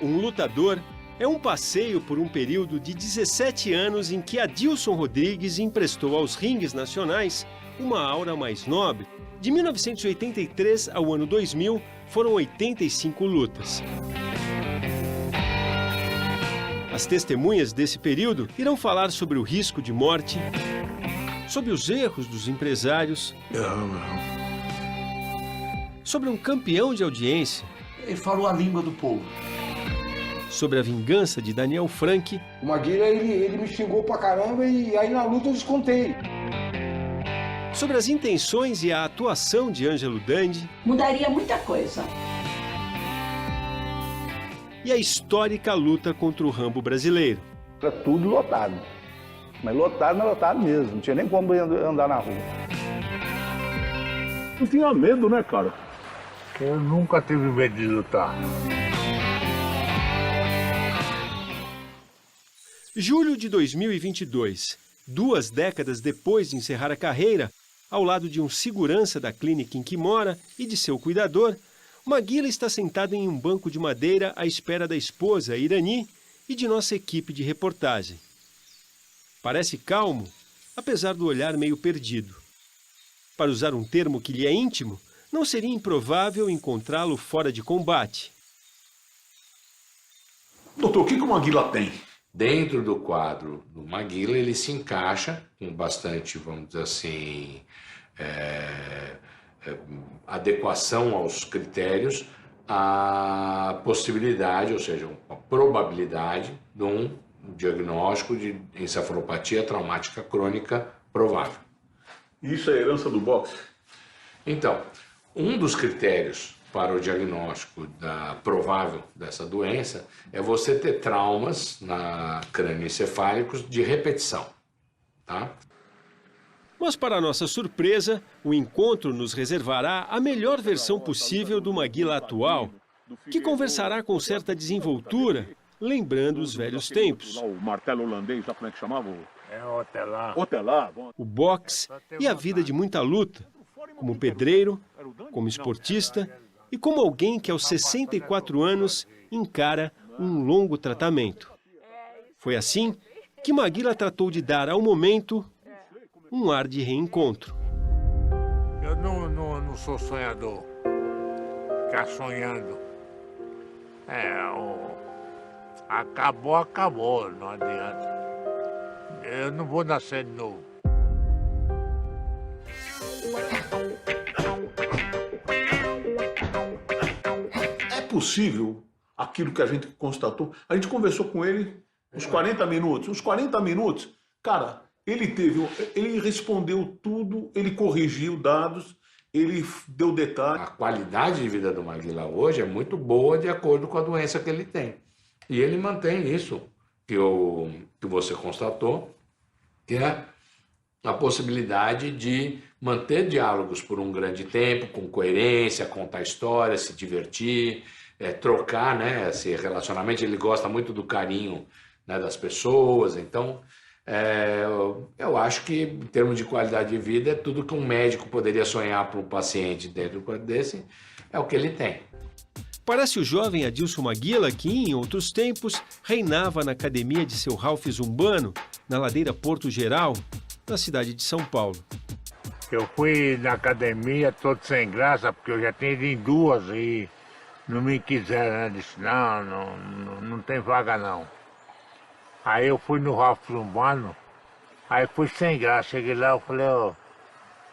um lutador é um passeio por um período de 17 anos em que Adilson Rodrigues emprestou aos ringues nacionais uma aura mais nobre. De 1983 ao ano 2000, foram 85 lutas. As testemunhas desse período irão falar sobre o risco de morte, sobre os erros dos empresários, sobre um campeão de audiência. Ele falou a língua do povo. Sobre a vingança de Daniel Frank. O Maguila, ele me xingou pra caramba e aí na luta eu descontei. Sobre as intenções e a atuação de Ângelo Dandi. Mudaria muita coisa. E a histórica luta contra o Rambo brasileiro. Era tudo lotado. Mas lotado mesmo. Não tinha nem como andar na rua. Não tinha medo, né, cara? Eu nunca tive medo de lutar. Julho de 2022, 2 décadas depois de encerrar a carreira, ao lado de um segurança da clínica em que mora e de seu cuidador, Maguila está sentado em um banco de madeira à espera da esposa, Irani, e de nossa equipe de reportagem. Parece calmo, apesar do olhar meio perdido. Para usar um termo que lhe é íntimo, não seria improvável encontrá-lo fora de combate. Doutor, o que o Maguila tem? Dentro do quadro do Maguila, ele se encaixa com bastante, vamos dizer assim, adequação aos critérios, a possibilidade, ou seja, a probabilidade de um diagnóstico de encefalopatia traumática crônica provável. Isso é herança do boxe? Então, um dos critérios para o diagnóstico provável dessa doença é você ter traumas crânioencefálicos de repetição, tá? Mas, para nossa surpresa, o encontro nos reservará a melhor versão possível do Maguila atual, que conversará com certa desenvoltura, lembrando os velhos tempos. O martelo holandês, já como é que chamava? Otelar. Otelar. O boxe e a vida de muita luta, como pedreiro, como esportista e como alguém que aos 64 anos encara um longo tratamento. Foi assim que Maguila tratou de dar ao momento um ar de reencontro. Eu não sou sonhador. Ficar sonhando. Acabou, não adianta. Eu não vou nascer de novo. É possível aquilo que a gente constatou? A gente conversou com ele uns 40 minutos. Uns 40 minutos, cara, ele respondeu tudo, ele corrigiu dados, ele deu detalhes. A qualidade de vida do Maguila hoje é muito boa de acordo com a doença que ele tem. E ele mantém isso que você constatou, que é a possibilidade de manter diálogos por um grande tempo, com coerência, contar histórias, se divertir, trocar, né, esse relacionamento. Ele gosta muito do carinho, né, das pessoas. Então, eu acho que, em termos de qualidade de vida, é tudo que um médico poderia sonhar para um paciente dentro desse, é o que ele tem. Parece o jovem Adilson Maguila que, em outros tempos, reinava na academia de seu Ralph Zumbano, na ladeira Porto Geral, na cidade de São Paulo. Eu fui na academia todo sem graça, porque eu já tinha ido em 2 e não me quiseram, né? Disse, não tem vaga não. Aí eu fui no Ralph Zumbano, aí fui sem graça, cheguei lá, eu falei,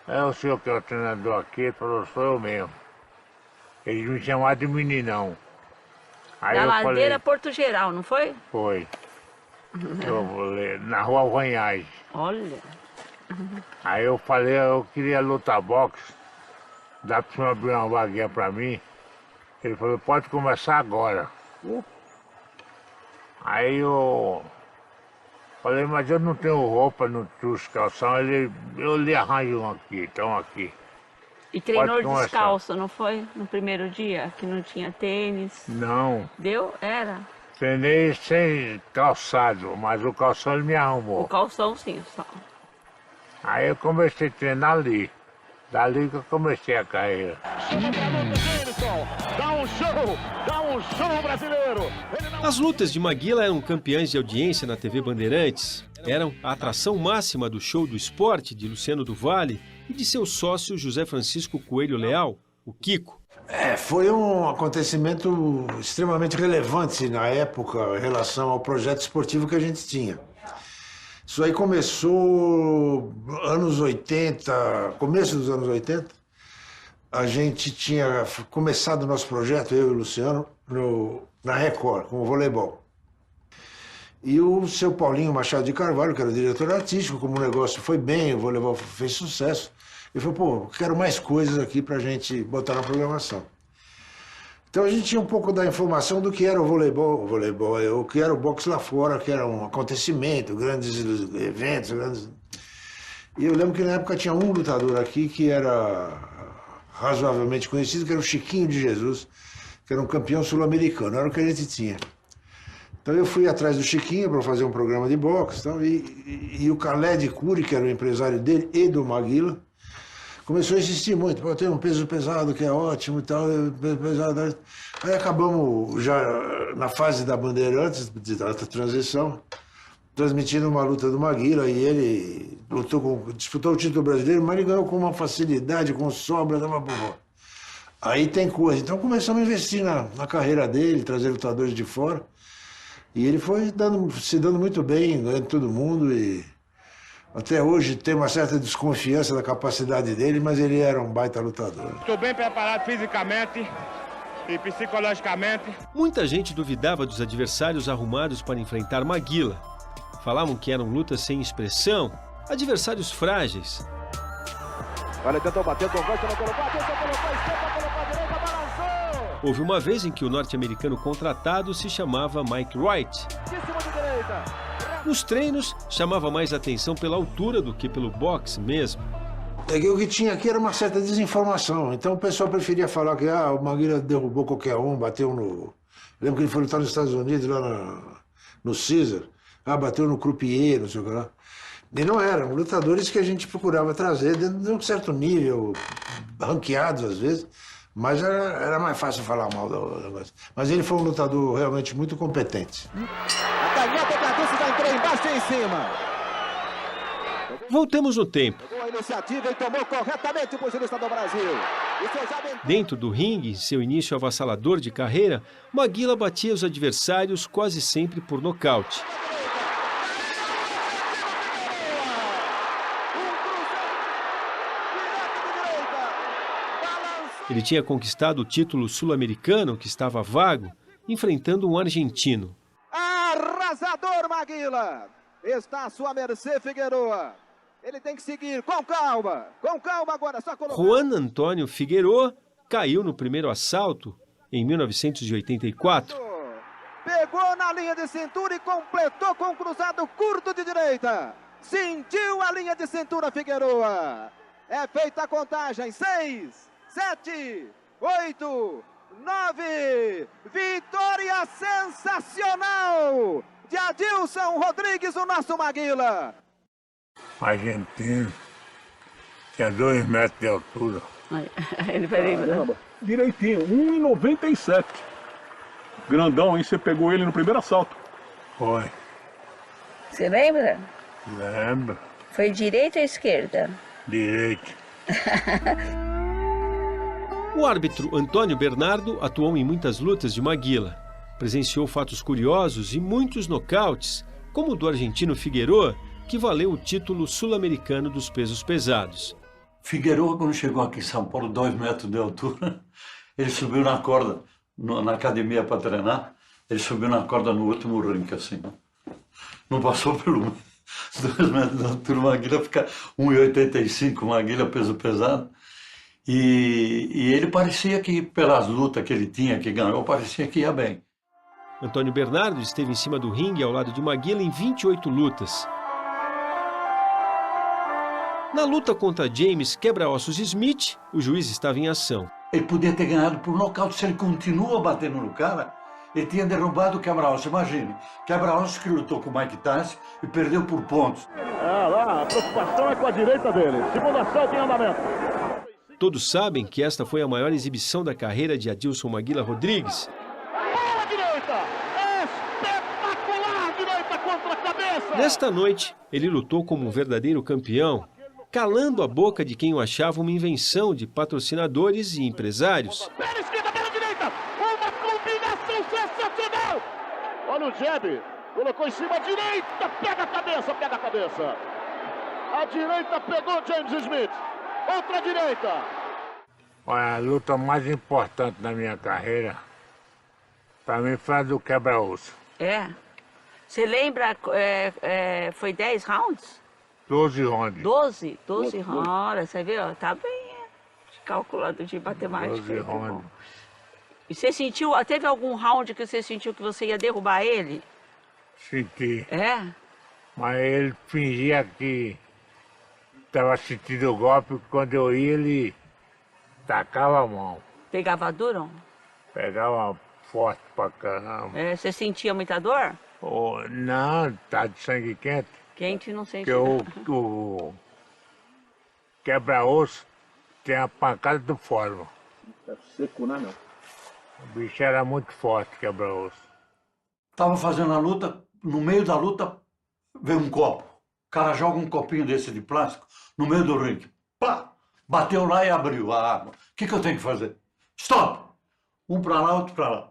é o senhor que é o treinador aqui? Ele falou, sou eu mesmo. Eles me chamaram de meninão. Aí na eu ladeira falei, Porto Geral, não foi? Foi. Eu falei, na rua Vanhais. Olha. Aí eu falei, eu queria lutar boxe. Dá pra você abrir uma vaguinha pra mim? Ele falou, pode começar agora. Aí eu falei, mas eu não tenho roupa, não trouxe calção. Eu lhe arranjo um aqui, então aqui. E treinou descalço, não foi? No primeiro dia, que não tinha tênis? Não. Deu? Era? Treinei sem calçado, mas o calção ele me arrumou. O calção sim, só. Aí eu comecei a treinar ali. Dali que eu comecei a carreira. Dá um show brasileiro. As lutas de Maguila eram campeãs de audiência na TV Bandeirantes. Eram a atração máxima do show do esporte de Luciano do Vale e de seu sócio José Francisco Coelho Leal, o Kiko. Foi um acontecimento extremamente relevante na época em relação ao projeto esportivo que a gente tinha. Isso aí começou anos 80, começo dos anos 80. A gente tinha começado o nosso projeto, eu e o Luciano, na Record, com o voleibol. E o seu Paulinho Machado de Carvalho, que era o diretor artístico, como o negócio foi bem, o voleibol fez sucesso, ele falou, pô, quero mais coisas aqui pra gente botar na programação. Então a gente tinha um pouco da informação do que era o voleibol, o que era o boxe lá fora, que era um acontecimento, grandes eventos, grandes... E eu lembro que na época tinha um lutador aqui que era razoavelmente conhecido, que era o Chiquinho de Jesus, que era um campeão sul-americano, era o que a gente tinha. Então eu fui atrás do Chiquinho para fazer um programa de boxe, e o Khaled Khoury, que era o empresário dele e do Maguila, começou a insistir muito, pô, tem um peso pesado que é ótimo e tal, peso pesado. Aí acabamos já na fase da Bandeirantes, da transição, transmitindo uma luta do Maguila, e ele disputou o título brasileiro, mas ele ganhou com uma facilidade, com sobra, dava boa. Aí tem coisa. Então começamos a investir na carreira dele, trazer lutadores de fora. E ele foi se dando muito bem, ganhando todo mundo. E até hoje tem uma certa desconfiança da capacidade dele, mas ele era um baita lutador. Estou bem preparado fisicamente e psicologicamente. Muita gente duvidava dos adversários arrumados para enfrentar Maguila. Falavam que eram lutas sem expressão, adversários frágeis. Olha, tentou bater, não colocou, atenção, colocou a esquerda, colocou a direita, balançou! Houve uma vez em que o norte-americano contratado se chamava Mike Wright. Nos treinos, chamava mais atenção pela altura do que pelo boxe mesmo. É que o que tinha aqui era uma certa desinformação. Então o pessoal preferia falar que o Maguila derrubou qualquer um, bateu no... Eu lembro que ele foi lutar nos Estados Unidos, lá no Caesar. Bateu no Croupier, não sei o que lá. E não eram lutadores que a gente procurava trazer dentro de um certo nível, ranqueados às vezes, mas era mais fácil falar mal do negócio. Mas ele foi um lutador realmente muito competente. A canhota da Dulce já entrou embaixo e em cima. Voltamos no tempo. A iniciativa e tomou corretamente o pugilista do Brasil. Dentro do ringue, seu início avassalador de carreira, Maguila batia os adversários quase sempre por nocaute. Ele tinha conquistado o título sul-americano, que estava vago, enfrentando um argentino. Arrasador Maguila! Está à sua mercê, Figueroa. Ele tem que seguir com calma agora, só colocar. Juan Antônio Figueroa caiu no primeiro assalto em 1984. Pegou na linha de cintura e completou com um cruzado curto de direita. Sentiu a linha de cintura, Figueroa. É feita a contagem, 6, 7, 8, 9, vitória sensacional de Adilson Rodrigues, o nosso Maguila. Argentino, tinha 2 metros de altura. Ele peraí, direitinho, 1,97. Grandão, hein? Você pegou ele no primeiro assalto. Foi. Você lembra? Lembro. Foi direita ou esquerda? Direito. O árbitro Antônio Bernardo atuou em muitas lutas de Maguila. Presenciou fatos curiosos e muitos nocautes, como o do argentino Figueroa, que valeu o título sul-americano dos pesos pesados. Figueroa, quando chegou aqui em São Paulo, 2 metros de altura, ele subiu na corda, na academia para treinar, ele subiu na corda no último ringue, assim. Não passou pelo 2 metros de altura, Maguila fica 1,85, Maguila peso pesado. E ele parecia que, pelas lutas que ele tinha, que ganhou, parecia que ia bem. Antônio Bernardo esteve em cima do ringue ao lado de Maguila em 28 lutas. Na luta contra James Quebra-Ossos Smith, o juiz estava em ação. Ele podia ter ganhado por nocaute. Se ele continua batendo no cara, ele tinha derrubado o Quebra-Ossos. Imagine, Quebra-Ossos que lutou com o Mike Tyson e perdeu por pontos. Lá, a preocupação é com a direita dele. Segundo assalto em andamento. Todos sabem que esta foi a maior exibição da carreira de Adilson Maguila Rodrigues. Bola direita! É Nesta noite, ele lutou como um verdadeiro campeão, calando a boca de quem o achava uma invenção de patrocinadores e empresários. Pela esquerda, pela direita, uma combinação sensacional! Olha o jab, colocou em cima a direita, pega a cabeça, pega a cabeça. A direita pegou James Smith, outra direita. Olha, a luta mais importante da minha carreira, para mim, foi a do quebra-osso. É? Você lembra, foi 10 rounds? 12 rounds. 12? 12 rounds. Olha, você viu? Tá bem calculado de matemática. 12 rounds. E você sentiu, teve algum round que você sentiu que você ia derrubar ele? Senti. É? Mas ele fingia que estava sentindo o golpe, quando eu ia, ele tacava a mão. Pegava duro? Pegava forte pra caramba. Você sentia muita dor? Oh, não, tá de sangue quente. Quente não sente. Porque o quebra-osso tem a pancada do fórum. É seco, né, meu? O bicho era muito forte, quebra-osso. Tava fazendo a luta, no meio da luta veio um copo. O cara joga um copinho desse de plástico no meio do ringue. Pá! Bateu lá e abriu a água. O que eu tenho que fazer? Stop! Um pra lá, outro pra lá.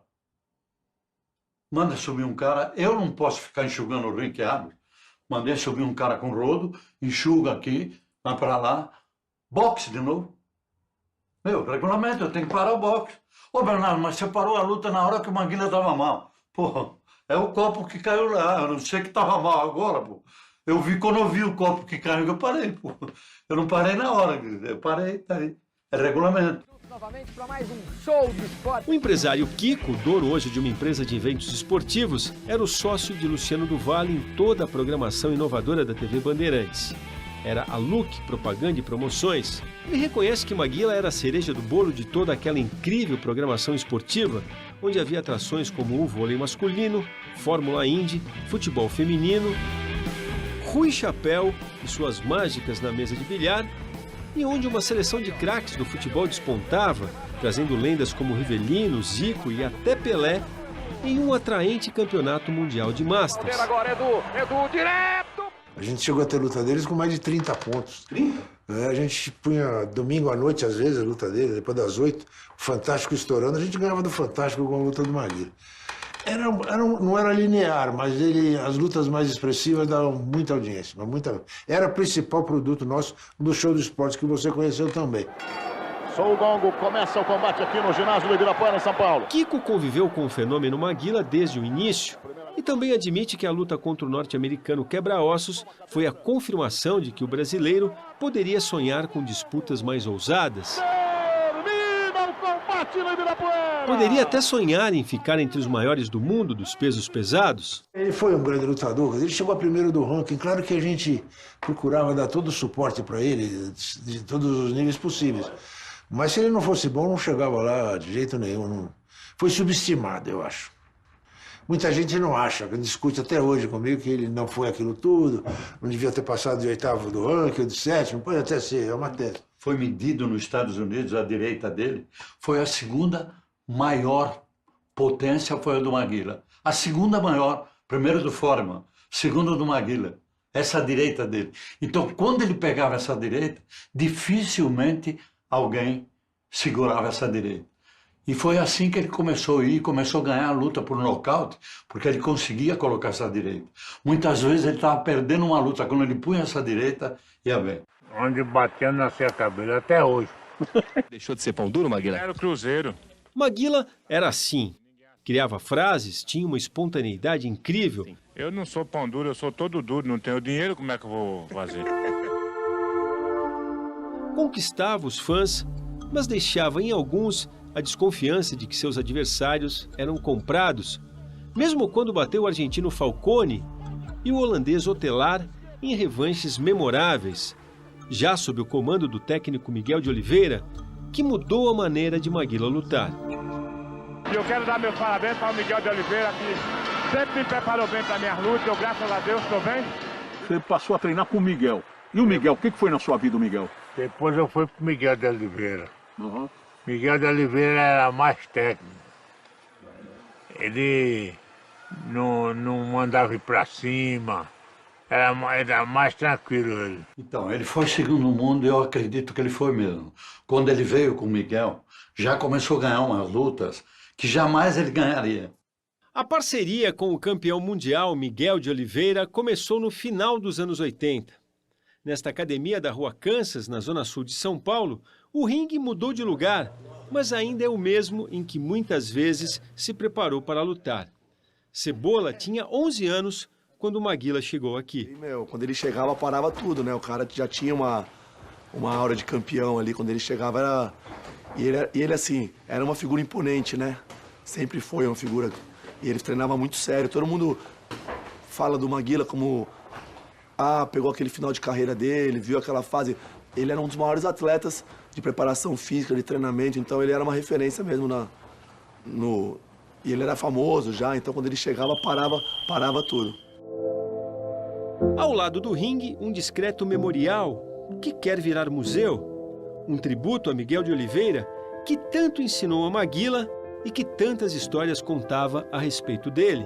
Manda subir um cara, eu não posso ficar enxugando o ringue que abre. Mandei subir um cara com rodo, enxuga aqui, vai pra lá, boxe de novo. Meu, regulamento, eu tenho que parar o boxe. Ô Bernardo, mas você parou a luta na hora que o Maguila tava mal. Pô, é o copo que caiu lá, eu não sei que tava mal agora, pô. Eu vi quando eu vi o copo que caiu, eu parei, pô. Eu não parei na hora, eu parei, tá aí. É regulamento. Novamente para mais um show de esporte. O empresário Kiko, dono hoje de uma empresa de eventos esportivos, era o sócio de Luciano do Vale em toda a programação inovadora da TV Bandeirantes. Era a Look, propaganda e promoções. Ele reconhece que Maguila era a cereja do bolo de toda aquela incrível programação esportiva, onde havia atrações como o vôlei masculino, Fórmula Indy, futebol feminino, Rui Chapéu e suas mágicas na mesa de bilhar, e onde uma seleção de craques do futebol despontava, trazendo lendas como Rivelino, Zico e até Pelé, em um atraente campeonato mundial de Masters. Agora Edu direto! A gente chegou a ter luta deles com mais de 30 pontos. 30? A gente punha domingo à noite, às vezes, a luta deles, depois das 8, o Fantástico estourando, a gente ganhava do Fantástico com a luta do Maguila. Não era linear, mas as lutas mais expressivas davam muita audiência. Era o principal produto nosso do show do esporte que você conheceu também. Sou o gongo, começa o combate aqui no ginásio do Ibirapuera, em São Paulo. Kiko conviveu com o fenômeno Maguila desde o início e também admite que a luta contra o norte-americano quebra-ossos foi a confirmação de que o brasileiro poderia sonhar com disputas mais ousadas. Poderia até sonhar em ficar entre os maiores do mundo dos pesos pesados. Ele foi um grande lutador, ele chegou a primeiro do ranking. Claro que a gente procurava dar todo o suporte para ele, de todos os níveis possíveis. Mas se ele não fosse bom, não chegava lá de jeito nenhum. Não. Foi subestimado, eu acho. Muita gente não acha, discute até hoje comigo que ele não foi aquilo tudo, não devia ter passado de 8º do ranking, ou de 7º, pode até ser, é uma tese. Foi medido nos Estados Unidos, a direita dele, foi a segunda maior potência, foi a do Maguila. A segunda maior, primeiro do Foreman, segundo do Maguila, essa direita dele. Então, quando ele pegava essa direita, dificilmente alguém segurava essa direita. E foi assim que ele começou a ir, começou a ganhar a luta por nocaute, porque ele conseguia colocar essa direita. Muitas vezes ele estava perdendo uma luta, quando ele punha essa direita, ia bem. Onde bateu nascia a cabeça, até hoje. Deixou de ser pão duro, Maguila? Era o Cruzeiro. Maguila era assim. Criava frases, tinha uma espontaneidade incrível. Eu não sou pão duro, eu sou todo duro, não tenho dinheiro, como é que eu vou fazer? Conquistava os fãs, mas deixava em alguns a desconfiança de que seus adversários eram comprados, mesmo quando bateu o argentino Falcone e o holandês Otelar em revanches memoráveis, já sob o comando do técnico Miguel de Oliveira, que mudou a maneira de Maguila lutar. E eu quero dar meus parabéns para o Miguel de Oliveira, que sempre me preparou bem para minhas lutas, eu, graças a Deus, estou bem. Você passou a treinar com o Miguel. E o Miguel, o que foi na sua vida, o Miguel? Depois eu fui pro Miguel de Oliveira. Miguel de Oliveira era mais técnico. Ele não mandava ir para cima, Era mais tranquilo ele. Então, ele foi segundo no mundo e eu acredito que ele foi mesmo. Quando ele veio com o Miguel, já começou a ganhar umas lutas que jamais ele ganharia. A parceria com o campeão mundial Miguel de Oliveira começou no final dos anos 80. Nesta academia da Rua Kansas, na zona sul de São Paulo, o ringue mudou de lugar, mas ainda é o mesmo em que muitas vezes se preparou para lutar. Cebola tinha 11 anos quando o Maguila chegou aqui. Quando ele chegava, parava tudo, né? O cara já tinha uma aura de campeão ali. Quando ele chegava, era... E ele, assim, era uma figura imponente, né? Sempre foi uma figura... E ele treinava muito sério. Todo mundo fala do Maguila como... pegou aquele final de carreira dele, viu aquela fase... Ele era um dos maiores atletas de preparação física, de treinamento. Então, ele era uma referência mesmo E ele era famoso já, então quando ele chegava, parava tudo. Ao lado do ringue, um discreto memorial que quer virar museu. Um tributo a Miguel de Oliveira, que tanto ensinou a Maguila e que tantas histórias contava a respeito dele.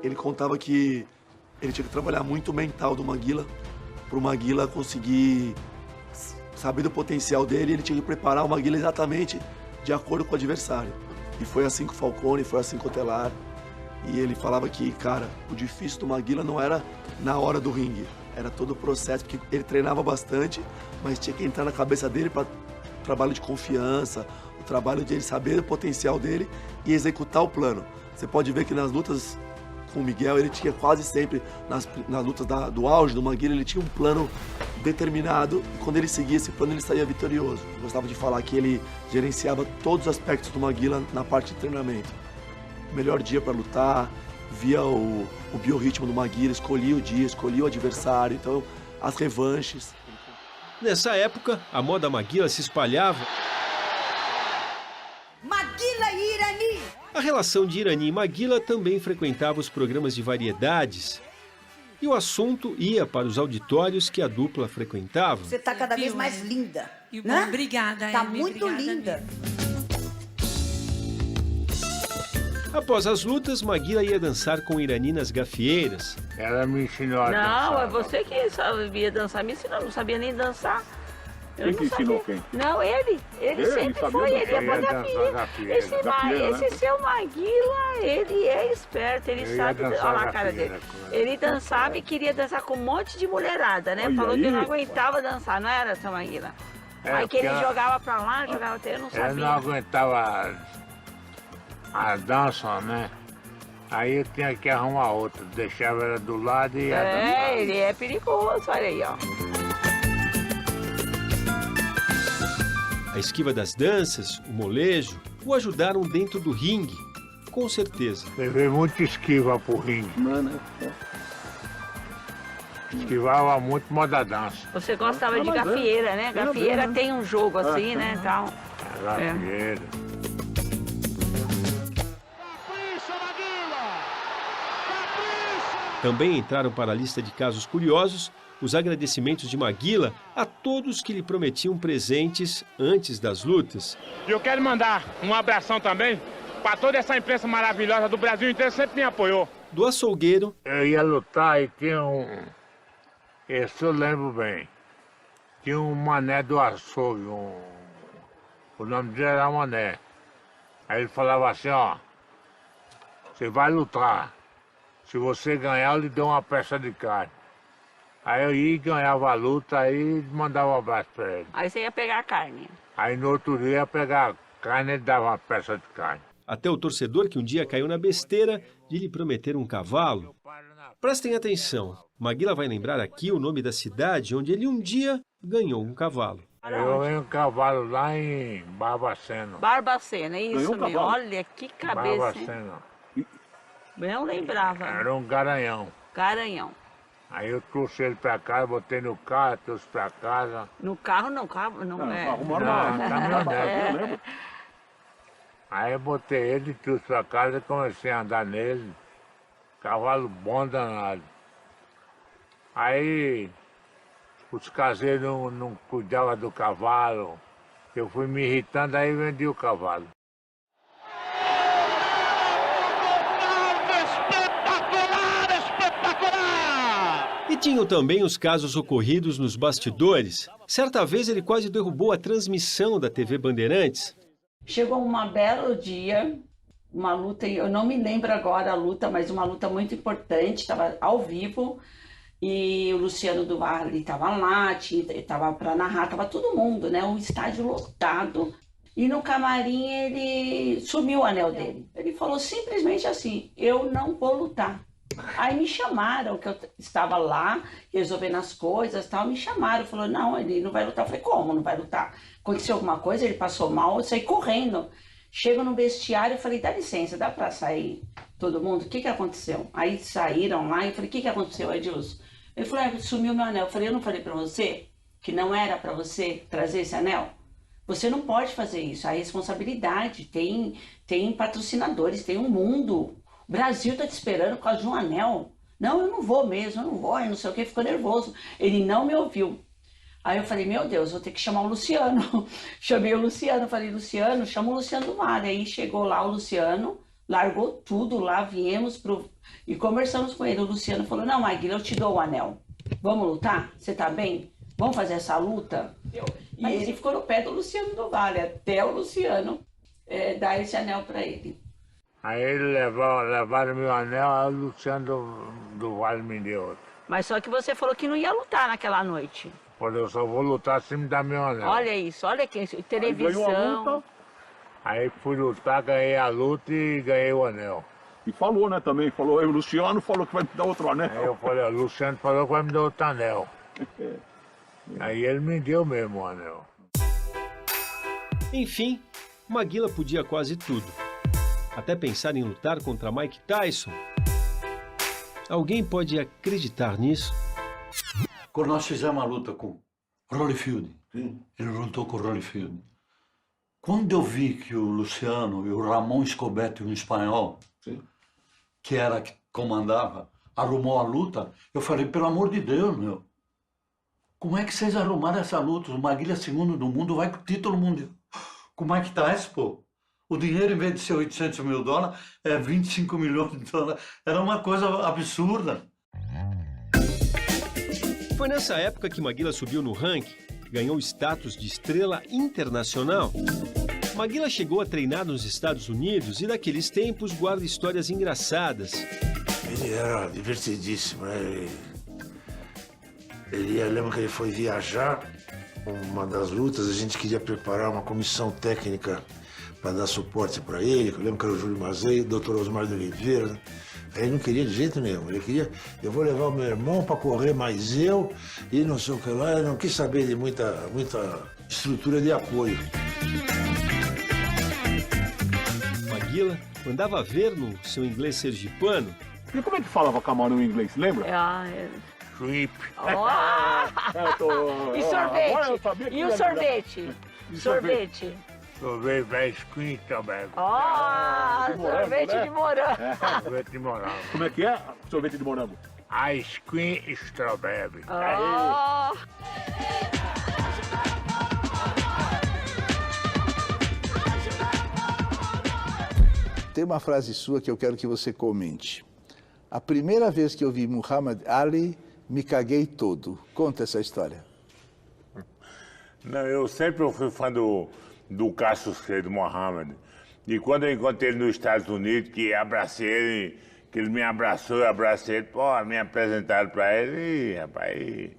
Ele contava que ele tinha que trabalhar muito o mental do Maguila, para o Maguila conseguir saber do potencial dele, ele tinha que preparar o Maguila exatamente de acordo com o adversário. E foi assim com o Falcone, foi assim com o Telar. E ele falava que, cara, o difícil do Maguila não era na hora do ringue, era todo o processo, porque ele treinava bastante, mas tinha que entrar na cabeça dele para o trabalho de confiança, o trabalho de ele saber o potencial dele e executar o plano. Você pode ver que nas lutas com o Miguel, ele tinha quase sempre, nas lutas do auge do Maguila, ele tinha um plano determinado, e quando ele seguia esse plano, ele saía vitorioso. Eu gostava de falar que ele gerenciava todos os aspectos do Maguila na parte de treinamento. O melhor dia para lutar, via o biorritmo do Maguila, escolhia o dia, escolhia o adversário, então as revanches. Nessa época, a moda Maguila se espalhava. Maguila e Irani! A relação de Irani e Maguila também frequentava os programas de variedades. E o assunto ia para os auditórios que a dupla frequentava. Você está cada vez mais linda, né? Obrigada, Está muito linda. Após as lutas, Maguila ia dançar com Irani nas gafieiras. Ela me ensinou a dançar. Não, é você que sabia dançar, me ensinou, não sabia nem dançar. Quem que ensinou quem? Não, ele sempre foi, ele ia pra gafieira. Esse seu Maguila, ele é esperto, ele sabe, olha lá a cara dele. Ele dançava e queria dançar com um monte de mulherada, né? Falou que não aguentava dançar, não era, seu Maguila? Aí que ele jogava pra lá, jogava até, eu não sabia. Ela não aguentava a dança, né? Aí eu tinha que arrumar outra, deixava ela do lado e ia dançar. Ele é perigoso, olha aí, ó. A esquiva das danças, o molejo, o ajudaram dentro do ringue, com certeza. Levei muita esquiva pro ringue. Esquivava muito moda dança. Você gostava de gafieira, né? Gafieira tem um jogo assim, né? Tal. Gafieira. Também entraram para a lista de casos curiosos os agradecimentos de Maguila a todos que lhe prometiam presentes antes das lutas. E eu quero mandar um abração também para toda essa imprensa maravilhosa do Brasil inteiro, sempre me apoiou. Do açougueiro... Eu ia lutar e tinha esse eu lembro bem. Tinha um mané do açougue, o nome dele era Mané. Aí ele falava assim, ó, você vai lutar. Se você ganhar, eu lhe dou uma peça de carne. Aí eu ia e ganhava a luta, aí mandava um abraço pra ele. Aí você ia pegar a carne. Aí no outro dia ia pegar a carne e ele dava uma peça de carne. Até o torcedor que um dia caiu na besteira de lhe prometer um cavalo. Prestem atenção, Maguila vai lembrar aqui o nome da cidade onde ele um dia ganhou um cavalo. Eu ganhei um cavalo lá em Barbacena. Barbacena, isso mesmo. Olha que cabeça, Barbacena. Não lembrava. Era um garanhão. Garanhão. Aí eu trouxe ele pra casa, botei no carro, trouxe pra casa. No carro não, não é. Caminhonete. Aí eu botei ele, trouxe pra casa e comecei a andar nele. Cavalo bom danado. Aí os caseiros não cuidavam do cavalo. Eu fui me irritando, aí vendi o cavalo. Espetacular, espetacular! tinham também os casos ocorridos nos bastidores. Certa vez ele quase derrubou a transmissão da TV Bandeirantes. Chegou um belo dia, uma luta, eu não me lembro agora a luta, mas uma luta muito importante, estava ao vivo, e o Luciano do Vale estava lá, estava para narrar, estava todo mundo, né? Um estádio lotado. E no camarim ele sumiu o anel dele. Ele falou simplesmente assim, eu não vou lutar. Aí me chamaram, que eu estava lá, resolvendo as coisas e tal, me chamaram, falou, não, ele não vai lutar. Eu falei, como não vai lutar? Aconteceu alguma coisa, ele passou mal, eu saí correndo. Chego no vestiário, eu falei, dá licença, dá pra sair todo mundo? O que aconteceu? Aí saíram lá, e eu falei, o que aconteceu, Edilson? Ele falou, sumiu meu anel. Eu falei, eu não falei pra você que não era pra você trazer esse anel? Você não pode fazer isso, a responsabilidade, tem patrocinadores, tem um mundo. O Brasil tá te esperando por causa de um anel. Não, eu não vou mesmo, eu não vou, eu não sei o que, ficou nervoso. Ele não me ouviu. Aí eu falei, meu Deus, vou ter que chamar o Luciano. Chamei o Luciano, falei, Luciano, chama o Luciano do Vale. Aí chegou lá o Luciano, largou tudo lá, viemos e conversamos com ele. O Luciano falou, não, Maguila, eu te dou o anel. Vamos lutar? Você tá bem? Vamos fazer essa luta? E ele ficou no pé do Luciano do Vale, até o Luciano dar esse anel para ele. Aí ele levaram meu anel, aí o Luciano do Vale me deu outro. Mas só que você falou que não ia lutar naquela noite. Falei, eu só vou lutar se me dar meu anel. Olha isso, olha aqui, televisão. Aí ganhou a luta, aí fui lutar, ganhei a luta e ganhei o anel. E falou, né, também, falou, o Luciano falou que vai me dar outro anel. Aí eu falei, o Luciano falou que vai me dar outro anel. Aí ele me deu mesmo o anel. Enfim, Maguila podia quase tudo. Até pensar em lutar contra Mike Tyson. Alguém pode acreditar nisso? Quando nós fizemos a luta com Holyfield, ele lutou com o Holyfield. Quando eu vi que o Luciano e o Ramon Escobetti, um espanhol, que era que comandava, arrumou a luta, eu falei, pelo amor de Deus, meu, como é que vocês arrumaram essa luta? O Maguila é segundo do mundo, vai com o título mundial. Com o Mike Tyson, pô. O dinheiro, em vez de ser 800 mil dólares, é 25 milhões de dólares. Era uma coisa absurda. Foi nessa época que Maguila subiu no ranking, ganhou status de estrela internacional. Maguila chegou a treinar nos Estados Unidos e, daqueles tempos, guarda histórias engraçadas. Ele era divertidíssimo, né? Eu lembro que ele foi viajar, uma das lutas, a gente queria preparar uma comissão técnica para dar suporte para ele. Eu lembro que era o Júlio Mazei, o Dr. Osmar de Oliveira, né? Aí ele não queria de jeito nenhum, ele queria, eu vou levar o meu irmão para correr mais eu, e não sei o que lá, ele não quis saber de muita estrutura de apoio. Maguila mandava ver no seu inglês sergipano. E como é que falava camarão em inglês, lembra? Shrimp. E sorvete? E o sorvete? Sorvete. Sorvete vai squint também. Sorvete de morango. Sorvete de morango. Como é que é sorvete de morango? Ice cream strawberry. Tem uma frase sua que eu quero que você comente. A primeira vez que eu vi Muhammad Ali, me caguei todo. Conta essa história. Não, eu sempre fui fã do Cassius Clay, do Muhammad. E quando eu encontrei ele nos Estados Unidos, que abracei ele, que ele me abraçou, eu abracei ele, pô, me apresentaram pra ele, e, rapaz,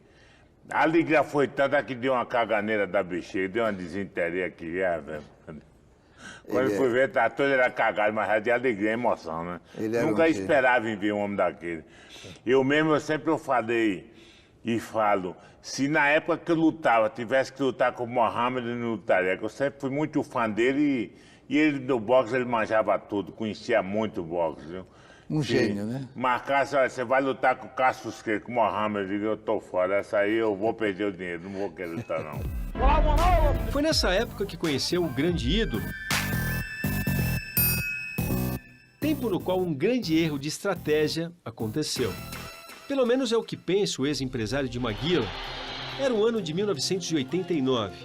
a alegria foi tanta que deu uma caganeira da bexiga, deu uma desinteria aqui, velho. Quando eu fui ver, tá todo era cagado, mas era de alegria e emoção, né? Nunca esperava em ver um homem daquele. Eu sempre falei e falo, se na época que eu lutava, tivesse que lutar com o Muhammad, eu não lutaria. Eu sempre fui muito fã dele e ele no boxe, ele manjava tudo, conhecia muito o boxe, viu? Um gênio, né? Marcasse, olha, você vai lutar com o Cassius Clay, com o Muhammad, eu tô fora, essa aí eu vou perder o dinheiro, não vou querer lutar não. Foi nessa época que conheceu o grande ídolo. Tempo no qual um grande erro de estratégia aconteceu. Pelo menos é o que pensa o ex-empresário de Maguila. Era o ano de 1989.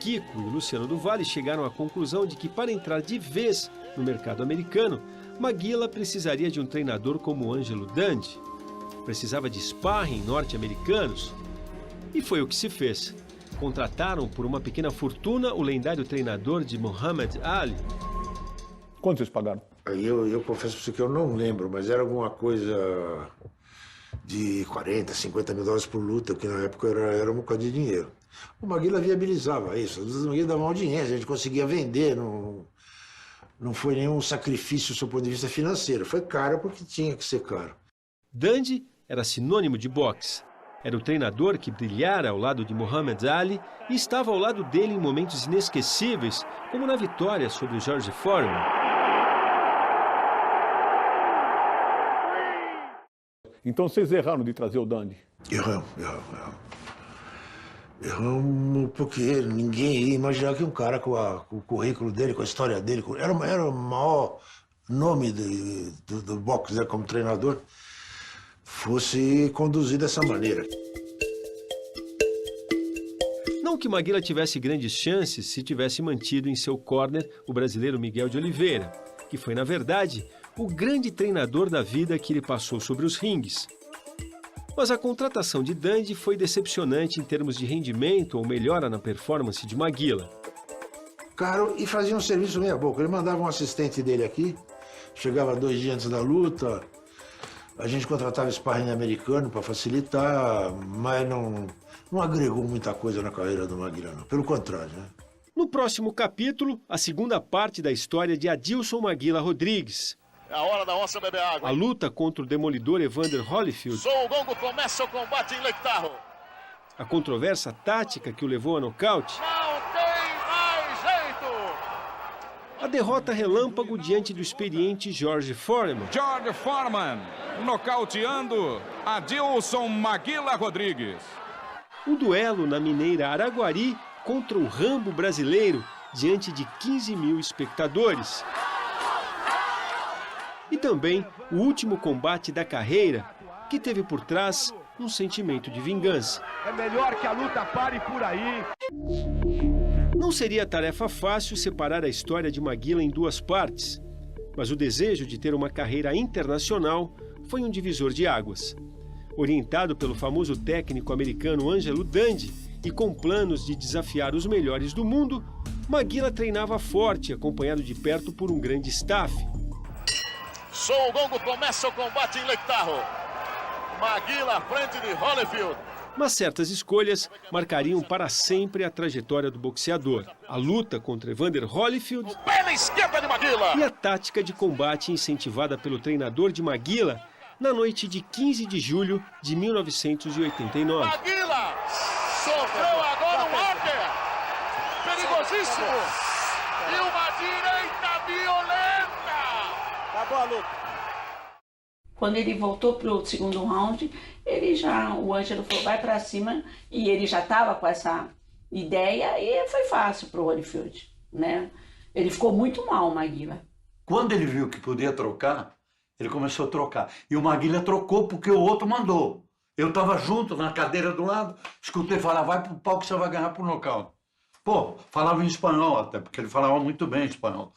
Kiko e Luciano do Vale chegaram à conclusão de que, para entrar de vez no mercado americano, Maguila precisaria de um treinador como Angelo Dandi. Precisava de sparring norte-americanos. E foi o que se fez. Contrataram por uma pequena fortuna o lendário treinador de Muhammad Ali. Quanto vocês pagaram? Eu confesso para você que eu não lembro, mas era alguma coisa de 40, 50 mil dólares por luta, que na época era um bocado de dinheiro. O Maguila viabilizava isso, o Maguila dava uma audiência, a gente conseguia vender, não foi nenhum sacrifício do seu ponto de vista financeiro, foi caro porque tinha que ser caro. Dundee era sinônimo de boxe. Era o treinador que brilhara ao lado de Muhammad Ali e estava ao lado dele em momentos inesquecíveis, como na vitória sobre o George Foreman. Então vocês erraram de trazer o Dundee? Erramos porque ninguém ia imaginar que um cara com o currículo dele, com a história dele, era o maior nome do boxe, né, como treinador, fosse conduzido dessa maneira. Não que Maguila tivesse grandes chances se tivesse mantido em seu corner o brasileiro Miguel de Oliveira, que foi, na verdade, o grande treinador da vida que ele passou sobre os ringues. Mas a contratação de Dundee foi decepcionante em termos de rendimento ou melhora na performance de Maguila. Caro, e fazia um serviço meia boca. Ele mandava um assistente dele aqui, chegava 2 dias antes da luta, a gente contratava sparring americano para facilitar, mas não agregou muita coisa na carreira do Maguila, não. Pelo contrário, né? No próximo capítulo, a segunda parte da história de Adilson Maguila Rodrigues. É a hora da onça beber água. A luta contra o demolidor Evander Holyfield. Sou o gongo, começa o combate em Lake Tahoe. A controversa tática que o levou a nocaute. Não tem mais jeito. A derrota relâmpago diante do experiente George Foreman. George Foreman, nocauteando Adilson Maguila Rodrigues. O duelo na mineira Araguari contra o Rambo brasileiro diante de 15 mil espectadores. E também o último combate da carreira, que teve por trás um sentimento de vingança. É melhor que a luta pare por aí. Não seria tarefa fácil separar a história de Maguila em 2 partes, mas o desejo de ter uma carreira internacional foi um divisor de águas. Orientado pelo famoso técnico americano Angelo Dundee e com planos de desafiar os melhores do mundo, Maguila treinava forte, acompanhado de perto por um grande staff. Sou o gongo, começa o combate em Lake Tahoe. Maguila à frente de Holyfield. Mas certas escolhas marcariam para sempre a trajetória do boxeador. A luta contra Evander Holyfield Pela esquerda de Maguila. E a tática de combate incentivada pelo treinador de Maguila na noite de 15 de julho de 1989. Maguila sofreu agora um walker. Perigosíssimo. E uma direita violenta. Acabou a luta. Quando ele voltou para o segundo round, o Ângelo falou, vai para cima, e ele já estava com essa ideia, e foi fácil para o Holyfield, né? Ele ficou muito mal, o Maguila. Quando ele viu que podia trocar, ele começou a trocar. E o Maguila trocou porque o outro mandou. Eu estava junto, na cadeira do lado, escutei falar, vai pro pau que você vai ganhar por nocaute. Pô, falava em espanhol até, porque ele falava muito bem espanhol.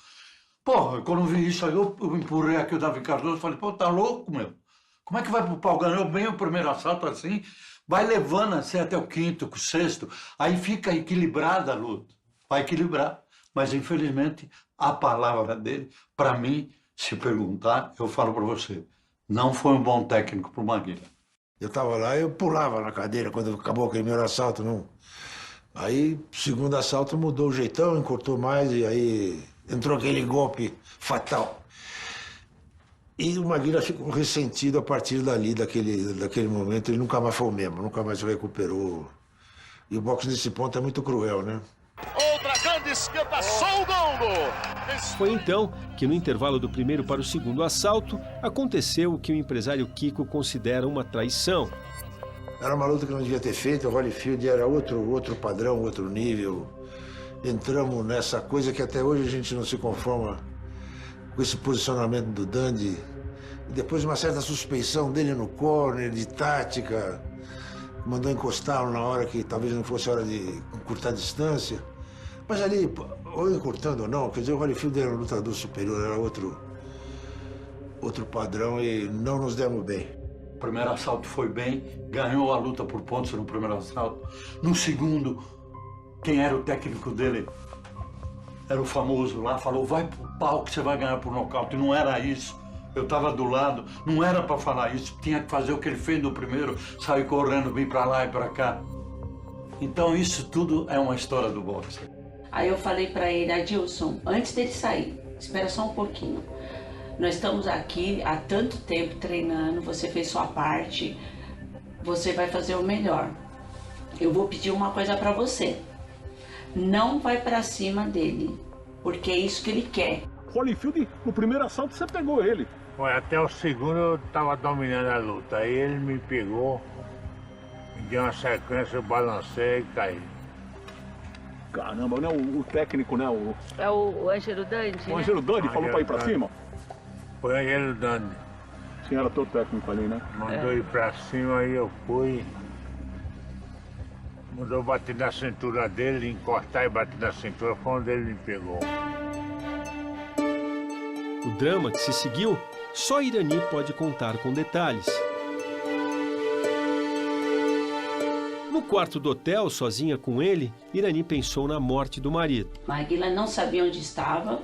Porra, quando eu vi isso aí, eu empurrei aqui o Davi Cardoso e falei, pô, tá louco, meu? Como é que vai pro pau? Ganhou bem o primeiro assalto assim, vai levando assim até o quinto, o sexto, aí fica equilibrada a luta, vai equilibrar. Mas, infelizmente, a palavra dele, para mim, se perguntar, eu falo para você, não foi um bom técnico pro Maguila. Eu tava lá, eu pulava na cadeira quando acabou aquele primeiro assalto, não. Aí, segundo assalto, mudou o jeitão, encurtou mais e aí entrou aquele golpe fatal. E o Maguila ficou ressentido a partir dali, daquele momento. Ele nunca mais foi o mesmo, nunca mais se recuperou. E o boxe nesse ponto é muito cruel, né? Outra grande esquerda, só o gongo. Foi então que, no intervalo do primeiro para o segundo assalto, aconteceu o que o empresário Kiko considera uma traição. Era uma luta que não devia ter feito, o Holyfield era outro padrão, outro nível. Entramos nessa coisa que até hoje a gente não se conforma com esse posicionamento do Dundee. E depois uma certa suspeição dele no corner, de tática. Mandou encostar na hora que talvez não fosse hora de encurtar a distância. Mas ali, ou encurtando ou não, quer dizer, o Holyfield era um lutador superior, era outro padrão e não nos demos bem. primeiro assalto foi bem, ganhou a luta por pontos no primeiro assalto. No segundo, quem era o técnico dele era o famoso lá, falou, vai pro pau que você vai ganhar por nocaute. Não era isso. Eu estava do lado, não era para falar isso. Tinha que fazer o que ele fez no primeiro, sair correndo, vir para lá e para cá. Então isso tudo é uma história do boxe. Aí eu falei para ele, Adilson, antes dele sair, espera só um pouquinho. Nós estamos aqui há tanto tempo treinando, você fez sua parte, você vai fazer o melhor. Eu vou pedir uma coisa para você. Não vai para cima dele, porque é isso que ele quer. Holyfield, no primeiro assalto você pegou ele. Foi até o segundo eu tava dominando a luta. Aí ele me pegou, me deu uma sequência, eu balancei e caí. Caramba, né? O técnico, né? É o Ângelo Dandi, O Ângelo Dandi falou pra ir pra cima? Foi o Ângelo Dandi. Sim, era teu técnico ali, né? Mandou ir pra cima, aí eu fui. Mandou bater na cintura dele, encostar e bater na cintura, foi onde ele me pegou. O drama que se seguiu, só Irani pode contar com detalhes. No quarto do hotel, sozinha com ele, Irani pensou na morte do marido. Maguila não sabia onde estava.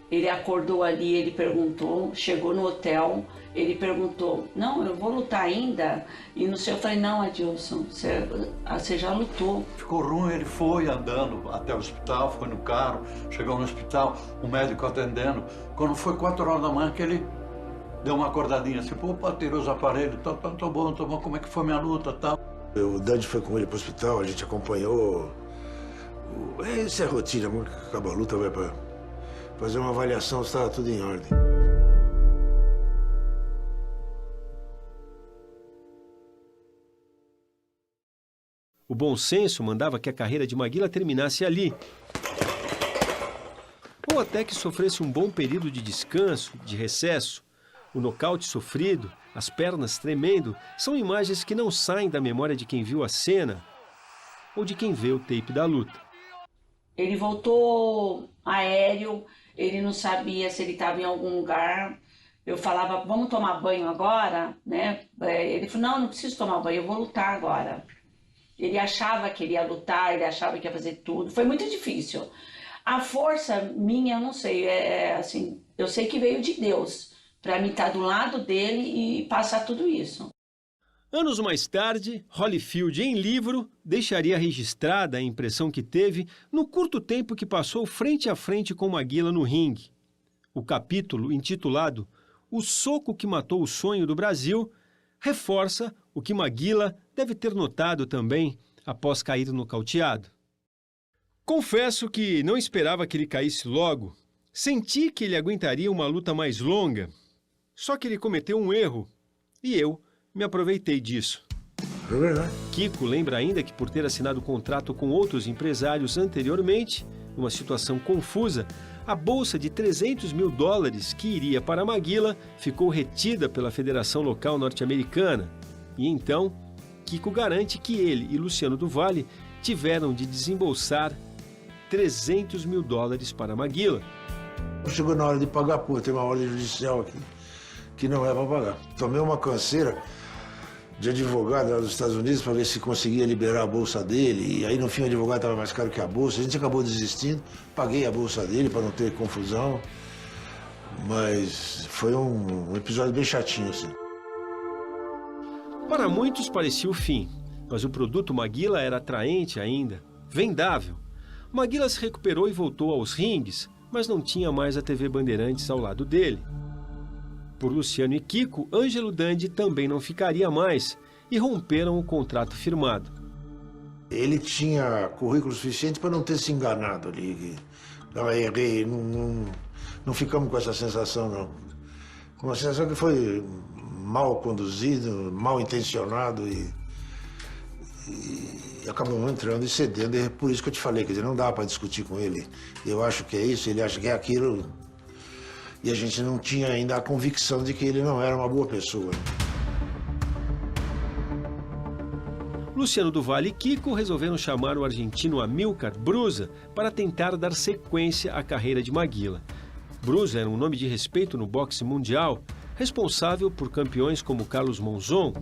Ele acordou ali, ele perguntou, chegou no hotel, ele perguntou, não, eu vou lutar ainda? E no seu eu falei, não, Adilson, você já lutou. Ficou ruim, ele foi andando até o hospital, foi no carro, chegou no hospital, o médico atendendo. Quando foi 4 horas da manhã que ele deu uma acordadinha assim, opa, tirou os aparelhos, tô bom, como é que foi minha luta, tal. O Dandi foi com ele pro hospital, a gente acompanhou. Isso é rotina, acaba a luta, vai pra fazer uma avaliação se estava tudo em ordem. O bom senso mandava que a carreira de Maguila terminasse ali. Ou até que sofresse um bom período de descanso, de recesso. O nocaute sofrido, as pernas tremendo, são imagens que não saem da memória de quem viu a cena ou de quem vê o tape da luta. Ele voltou aéreo, ele não sabia se ele estava em algum lugar. Eu falava, vamos tomar banho agora, né? Ele falou, não preciso tomar banho, eu vou lutar agora. Ele achava que ele ia lutar, ele achava que ia fazer tudo. Foi muito difícil. A força minha, eu não sei, assim, eu sei que veio de Deus, para mim estar do lado dele e passar tudo isso. Anos mais tarde, Holyfield, em livro, deixaria registrada a impressão que teve no curto tempo que passou frente a frente com Maguila no ringue. O capítulo, intitulado O Soco que Matou o Sonho do Brasil, reforça o que Maguila deve ter notado também após cair nocauteado. Confesso que não esperava que ele caísse logo. Senti que ele aguentaria uma luta mais longa. Só que ele cometeu um erro e eu me aproveitei disso. É verdade. Kiko lembra ainda que por ter assinado contrato com outros empresários anteriormente, numa situação confusa, a bolsa de $300 mil que iria para Maguila ficou retida pela Federação Local Norte-Americana. E então, Kiko garante que ele e Luciano do Vale tiveram de desembolsar $300 mil para Maguila. Chegou na hora de pagar, tem uma ordem judicial aqui que não é para pagar. Tomei uma canseira de advogado lá dos Estados Unidos para ver se conseguia liberar a bolsa dele. E aí, no fim, o advogado estava mais caro que a bolsa. A gente acabou desistindo. Paguei a bolsa dele para não ter confusão. Mas foi um episódio bem chatinho, assim. Para muitos parecia o fim, mas o produto Maguila era atraente ainda, vendável. Maguila se recuperou e voltou aos ringues, mas não tinha mais a TV Bandeirantes ao lado dele. Por Luciano e Kiko, Ângelo Dandi também não ficaria mais e romperam o contrato firmado. Ele tinha currículo suficiente para não ter se enganado ali. Não, errei, não ficamos com essa sensação, não. Com uma sensação que foi mal conduzido, mal intencionado e acabamos entrando e cedendo. É por isso que eu te falei, quer dizer, não dá para discutir com ele. Eu acho que é isso, ele acha que é aquilo. E a gente não tinha ainda a convicção de que ele não era uma boa pessoa. Luciano do Vale e Kiko resolveram chamar o argentino Amilcar Brusa para tentar dar sequência à carreira de Maguila. Brusa era um nome de respeito no boxe mundial, responsável por campeões como Carlos Monzon,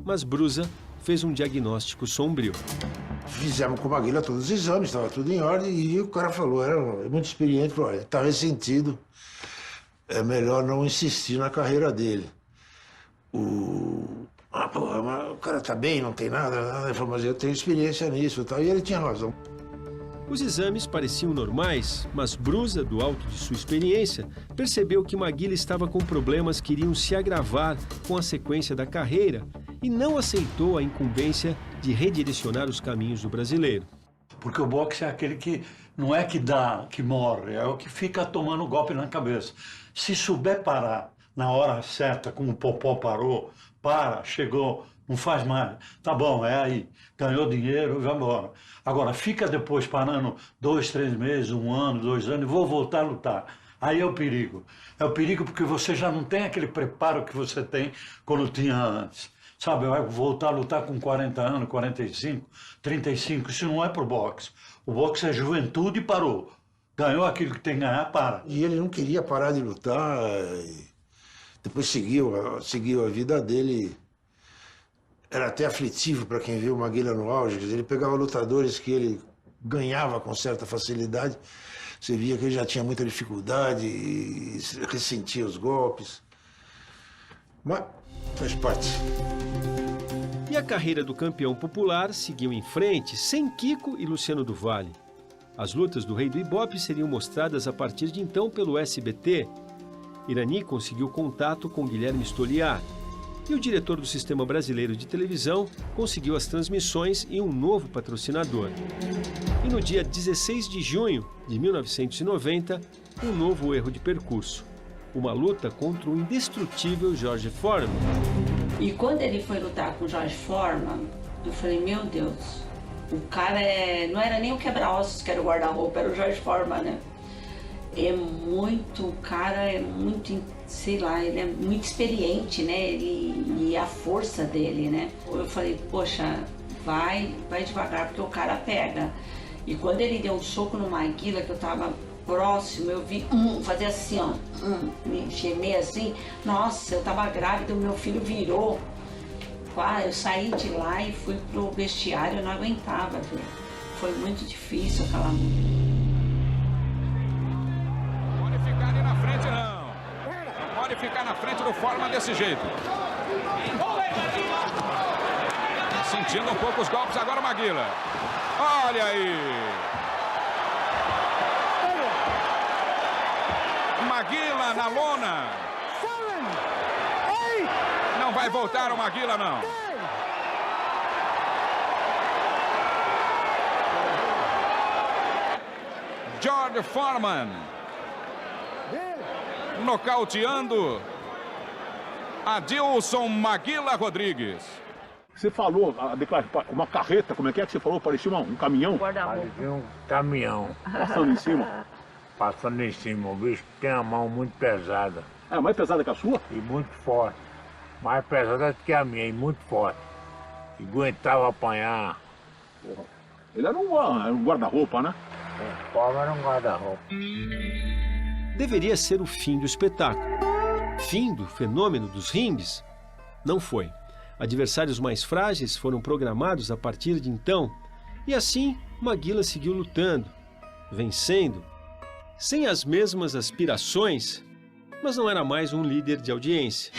mas Brusa fez um diagnóstico sombrio. Fizemos com o Maguila todos os exames, estava tudo em ordem, e o cara falou, era muito experiente, falou, ele está ressentido, é melhor não insistir na carreira dele. O cara tá bem, não tem nada. Ele falou, mas eu tenho experiência nisso e tal. E ele tinha razão. Os exames pareciam normais, mas Brusa, do alto de sua experiência, percebeu que Maguila estava com problemas que iriam se agravar com a sequência da carreira e não aceitou a incumbência de redirecionar os caminhos do brasileiro. Porque o boxe é aquele que não é que dá, que morre, é o que fica tomando golpe na cabeça. Se souber parar na hora certa, como o Popó parou, chegou, não faz mais, tá bom, é aí, ganhou dinheiro, vai embora. Agora, fica depois parando 2, 3 meses, 1 ano, 2 anos, e vou voltar a lutar. Aí é o perigo. É o perigo porque você já não tem aquele preparo que você tem quando tinha antes. Sabe, vai voltar a lutar com 40 anos, 45, 35, isso não é pro boxe. O boxe é juventude e parou. Ganhou aquilo que tem que ganhar, para. E ele não queria parar de lutar, depois seguiu a vida dele. Era até aflitivo para quem viu o Maguila no auge. Ele pegava lutadores que ele ganhava com certa facilidade. Você via que ele já tinha muita dificuldade e ressentia os golpes. Mas faz parte. E a carreira do campeão popular seguiu em frente, sem Kiko e Luciano do Vale. As lutas do Rei do Ibope seriam mostradas a partir de então pelo SBT. Irani conseguiu contato com Guilherme Stoliar. E o diretor do Sistema Brasileiro de Televisão conseguiu as transmissões e um novo patrocinador. E no dia 16 de junho de 1990, um novo erro de percurso. Uma luta contra o indestrutível George Foreman. E quando ele foi lutar com o George Foreman, eu falei, meu Deus, o cara não era nem o quebra-ossos que era o guarda-roupa, era o George Foreman, né? O cara é muito, sei lá, ele é muito experiente, né? E a força dele, né? Eu falei, poxa, vai devagar, porque o cara pega. E quando ele deu um soco no Maguila, que eu tava próximo, eu vi fazer assim, ó, me gemei assim, nossa, eu tava grávida, o meu filho virou. Eu saí de lá e fui pro vestiário, eu não aguentava, viu? Foi muito difícil aquela luta. Ficar na frente do Foreman desse jeito. Sentindo um pouco os golpes agora o Maguila. Olha aí. Maguila na lona. Não vai voltar o Maguila, não. George Foreman nocauteando Adilson Maguila Rodrigues. Você falou, uma carreta, como é que você falou? Parecia um caminhão? Parecia um caminhão. Passando em cima? Passando em cima. O bicho tem a mão muito pesada. É mais pesada que a sua? E muito forte. Mais pesada que a minha e muito forte. E aguentava apanhar. Porra. Ele era um guarda-roupa, né? O pobre era um guarda-roupa. Deveria ser o fim do espetáculo. Fim do fenômeno dos ringues? Não foi. Adversários mais frágeis foram programados a partir de então, e assim Maguila seguiu lutando, vencendo, sem as mesmas aspirações, mas não era mais um líder de audiência.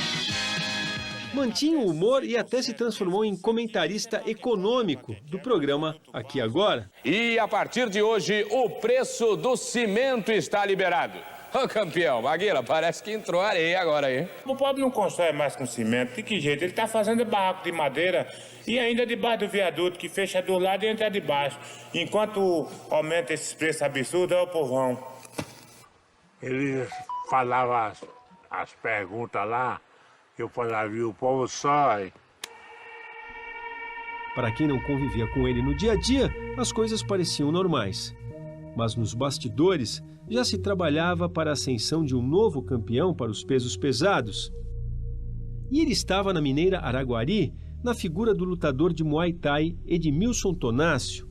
Mantinha o humor e até se transformou em comentarista econômico do programa Aqui Agora. E a partir de hoje, o preço do cimento está liberado. Ô campeão, Maguila, parece que entrou areia agora aí. O pobre não constrói mais com cimento, de que jeito? Ele tá fazendo barraco de madeira e ainda debaixo do viaduto, que fecha do lado e entra de baixo. Enquanto aumenta esses preços absurdos, é o povão. Ele falava as perguntas lá, eu falava, viu, o povo sai. Para quem não convivia com ele no dia a dia, as coisas pareciam normais. Mas nos bastidores já se trabalhava para a ascensão de um novo campeão para os pesos pesados. E ele estava na mineira Araguari, na figura do lutador de Muay Thai Edmilson Tonácio.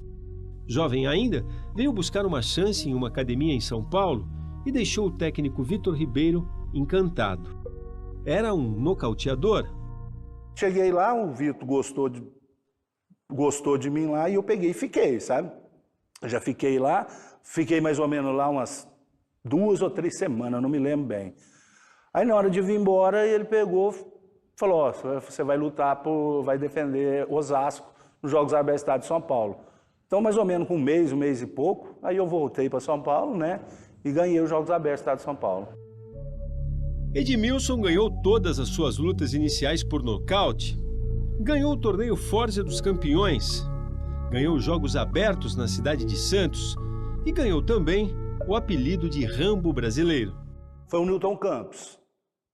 Jovem ainda, veio buscar uma chance em uma academia em São Paulo e deixou o técnico Vitor Ribeiro encantado. era um nocauteador. Cheguei lá, o Vitor gostou de mim lá e eu peguei e fiquei, sabe? Eu já fiquei lá, fiquei mais ou menos lá umas 2 ou 3 semanas, não me lembro bem. Aí na hora de vir embora, ele pegou, falou, ó, você vai lutar, vai defender Osasco nos Jogos Abertos do Estado de São Paulo. Então, mais ou menos com um mês e pouco, aí eu voltei para São Paulo, né, e ganhei os Jogos Abertos do Estado de São Paulo. Edmilson ganhou todas as suas lutas iniciais por nocaute, ganhou o torneio Forza dos Campeões, ganhou os Jogos Abertos na cidade de Santos e ganhou também o apelido de Rambo brasileiro. Foi o Newton Campos,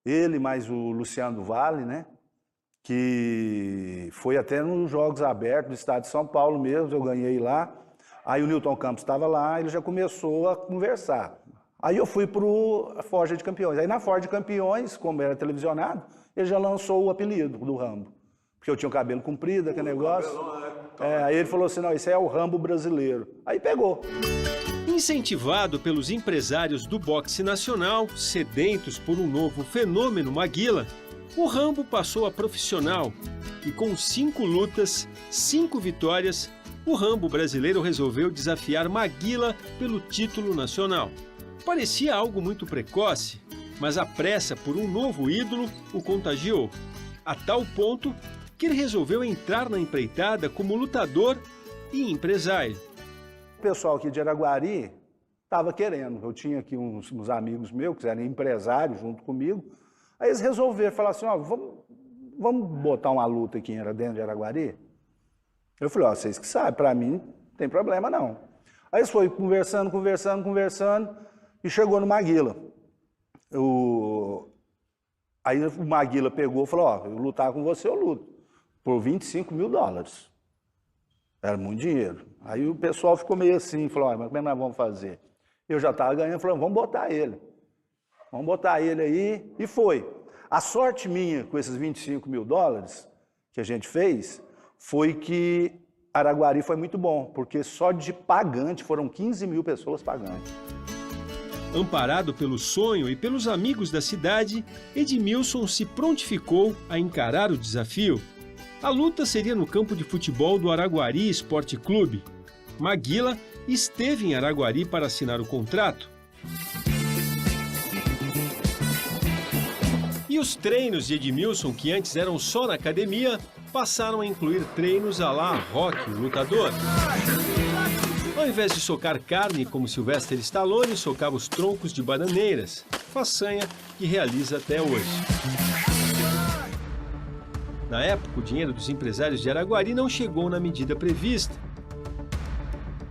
ele mais o Luciano do Vale, né? Que foi até nos Jogos Abertos do Estado de São Paulo mesmo, eu ganhei lá. Aí o Newton Campos estava lá, ele já começou a conversar. Aí eu fui para a Forja de Campeões. Aí na Forja de Campeões, como era televisionado, ele já lançou o apelido do Rambo. Porque eu tinha o cabelo comprido, aquele negócio. Aí ele falou assim, não, esse é o Rambo brasileiro. Aí pegou. Incentivado pelos empresários do boxe nacional, sedentos por um novo fenômeno Maguila, o Rambo passou a profissional e com 5 lutas, 5 vitórias, o Rambo brasileiro resolveu desafiar Maguila pelo título nacional. Parecia algo muito precoce, mas a pressa por um novo ídolo o contagiou, a tal ponto que ele resolveu entrar na empreitada como lutador e empresário. O pessoal aqui de Araguari estava querendo. Eu tinha aqui uns amigos meus que eram empresários junto comigo. Aí eles resolveram falar assim, ó, vamos botar uma luta aqui dentro de Araguari? Eu falei, ó, vocês que sabem, para mim não tem problema não. Aí eles foram conversando, e chegou no Maguila. Aí o Maguila pegou e falou, ó, eu lutar com você, eu luto, por $25 mil. Era muito dinheiro. Aí o pessoal ficou meio assim, falou, mas como é que nós vamos fazer? Eu já estava ganhando, falei, vamos botar ele. Vamos botar ele aí, e foi. A sorte minha com esses $25 mil que a gente fez, foi que Araguari foi muito bom, porque só de pagante foram 15 mil pessoas pagantes. Amparado pelo sonho e pelos amigos da cidade, Edmilson se prontificou a encarar o desafio. A luta seria no campo de futebol do Araguari Esporte Clube. Maguila esteve em Araguari para assinar o contrato. E os treinos de Edmilson, que antes eram só na academia, passaram a incluir treinos à la Rocky, o lutador. Ao invés de socar carne como Sylvester Stallone, socava os troncos de bananeiras, façanha que realiza até hoje. Na época, o dinheiro dos empresários de Araguari não chegou na medida prevista.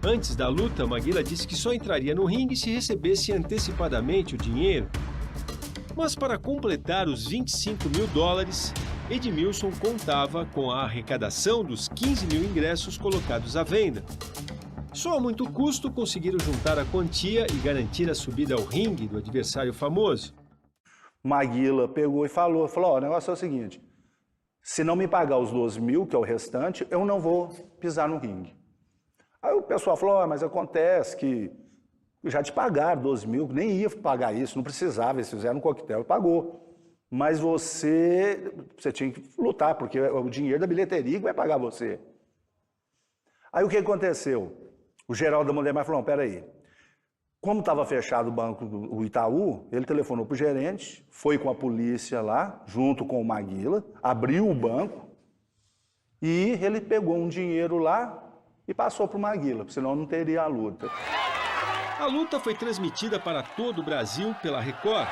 Antes da luta, Maguila disse que só entraria no ringue se recebesse antecipadamente o dinheiro. Mas para completar os $25 mil, Edmilson contava com a arrecadação dos 15 mil ingressos colocados à venda. Só a muito custo conseguiram juntar a quantia e garantir a subida ao ringue do adversário famoso. Maguila pegou e falou, ó, o negócio é o seguinte, se não me pagar os 12 mil, que é o restante, eu não vou pisar no ringue. Aí o pessoal falou, mas acontece que já te pagaram 12 mil, nem ia pagar isso, não precisava, eles fizeram um coquetel e pagou. Mas você tinha que lutar, porque o dinheiro da bilheteria que vai pagar você. Aí o que aconteceu? O Geraldo da Mondemar falou, não, peraí, como estava fechado o banco do Itaú, ele telefonou para o gerente, foi com a polícia lá, junto com o Maguila, abriu o banco e ele pegou um dinheiro lá e passou para o Maguila, senão não teria a luta. A luta foi transmitida para todo o Brasil pela Record.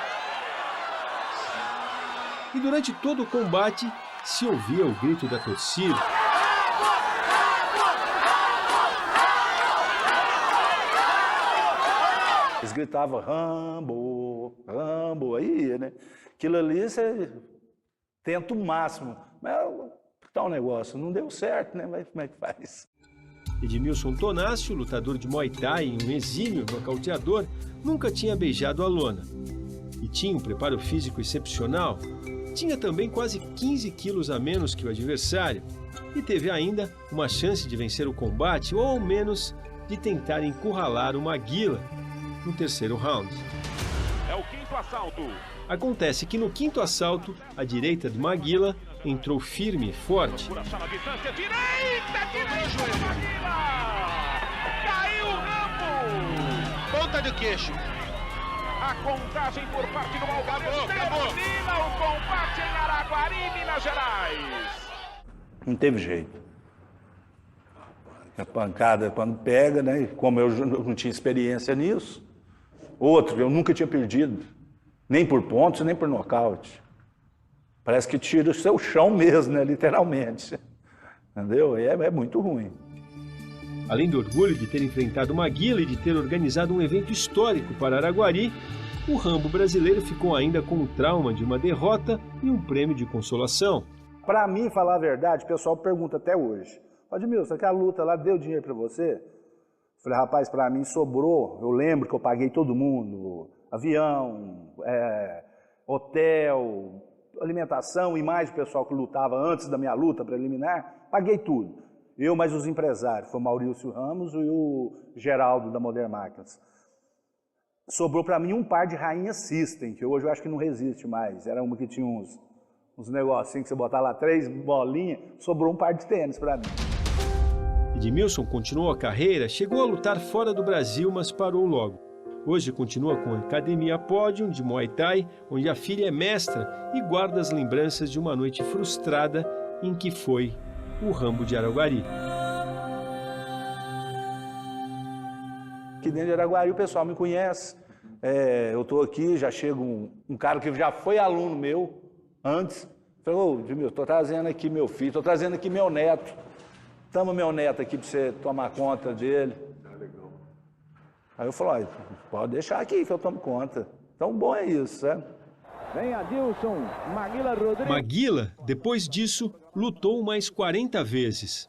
E durante todo o combate, se ouvia o grito da torcida. Eles gritavam, Rambo, Rambo, aí, né? Aquilo ali, você tenta o máximo. Mas tá um negócio, não deu certo, né? Mas como é que faz? Edmilson Tonásio, lutador de Muay Thai e um exímio nocauteador, nunca tinha beijado a lona. E tinha um preparo físico excepcional. Tinha também quase 15 quilos a menos que o adversário. E teve ainda uma chance de vencer o combate, ou ao menos de tentar encurralar o Maguila no terceiro round. É o quinto assalto. Acontece que no quinto assalto, a direita do Maguila entrou firme e forte. Caiu o Rambo. Ponta do queixo. A contagem por parte do Malgaroso termina o combate em Araguari, Minas Gerais. Não teve jeito. A pancada quando pega, né? Como eu não tinha experiência nisso. Outro, eu nunca tinha perdido. Nem por pontos, nem por nocaute. Parece que tira o seu chão mesmo, né? Literalmente. Entendeu? É muito ruim. Além do orgulho de ter enfrentado Maguila e de ter organizado um evento histórico para Araguari, o Rambo brasileiro ficou ainda com o trauma de uma derrota e um prêmio de consolação. Para mim, falar a verdade, o pessoal pergunta até hoje. Admilson, aquela luta lá deu dinheiro para você? Falei, rapaz, para mim sobrou. Eu lembro que eu paguei todo mundo. Avião, hotel, alimentação e mais o pessoal que lutava antes da minha luta preliminar. Paguei tudo. Eu mais os empresários. Foi o Maurício Ramos e o Geraldo da Modern Máquinas. Sobrou para mim um par de Rainha System, que hoje eu acho que não resiste mais. Era uma que tinha uns negocinhos que você botar lá 3 bolinhas. Sobrou um par de tênis para mim. Edmilson continuou a carreira, chegou a lutar fora do Brasil, mas parou logo. Hoje continua com a Academia Pódium de Muay Thai, onde a filha é mestra e guarda as lembranças de uma noite frustrada em que foi o Rambo de Araguari. Aqui dentro de Araguari o pessoal me conhece. Eu estou aqui, já chega um cara que já foi aluno meu antes. Falou, Edmilson, estou trazendo aqui meu filho, estou trazendo aqui meu neto. Toma meu neto aqui para você tomar conta dele. Aí eu falo, pode deixar aqui que eu tomo conta. Então bom é isso, sabe? Vem Adilson, Maguila Rodrigues. Maguila, depois disso, lutou mais 40 vezes.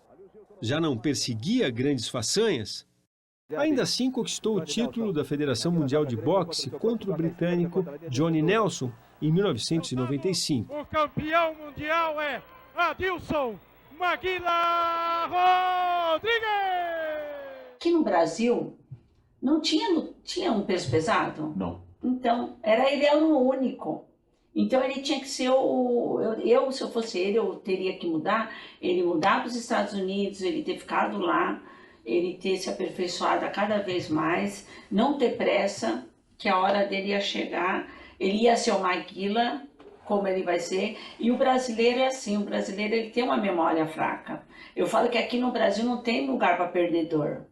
Já não perseguia grandes façanhas? Ainda assim conquistou o título da Federação Mundial de Boxe contra o britânico Johnny Nelson em 1995. O campeão mundial é Adilson Maguila Rodrigues! Aqui no Brasil, não tinha um peso pesado? Não. Então, ele era o único. Então, ele tinha que ser se eu fosse ele, eu teria que mudar. Ele mudar para os Estados Unidos, ele ter ficado lá, ele ter se aperfeiçoado a cada vez mais, não ter pressa, que a hora dele ia chegar, ele ia ser o Maguila, como ele vai ser, e o brasileiro é assim, o brasileiro ele tem uma memória fraca. Eu falo que aqui no Brasil não tem lugar para perdedor.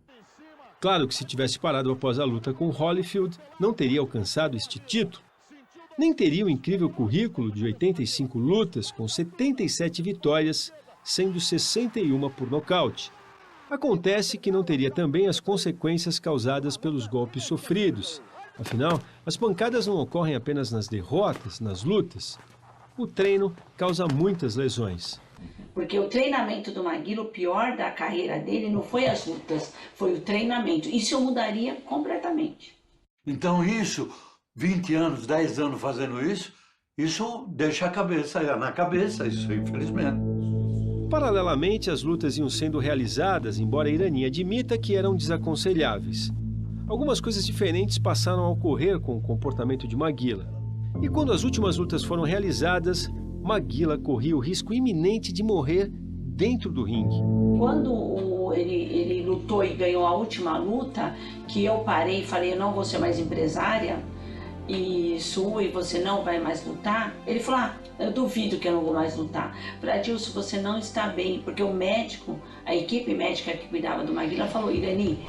Claro que se tivesse parado após a luta com Holyfield, não teria alcançado este título. Nem teria o incrível currículo de 85 lutas com 77 vitórias, sendo 61 por nocaute. Acontece que não teria também as consequências causadas pelos golpes sofridos. Afinal, as pancadas não ocorrem apenas nas derrotas, nas lutas. O treino causa muitas lesões. Porque o treinamento do Maguila, o pior da carreira dele, não foi as lutas, foi o treinamento. Isso eu mudaria completamente. Então isso, 20 anos, 10 anos fazendo isso deixa a cabeça na cabeça, isso infelizmente. Paralelamente, as lutas iam sendo realizadas, embora Irani admita que eram desaconselháveis. Algumas coisas diferentes passaram a ocorrer com o comportamento de Maguila. E quando as últimas lutas foram realizadas, Maguila corria o risco iminente de morrer dentro do ringue. Quando ele lutou e ganhou a última luta, que eu parei e falei, eu não vou ser mais empresária, e você não vai mais lutar, ele falou, eu duvido que eu não vou mais lutar. Falei, Adilson, você não está bem, porque o médico, a equipe médica que cuidava do Maguila falou, Irani,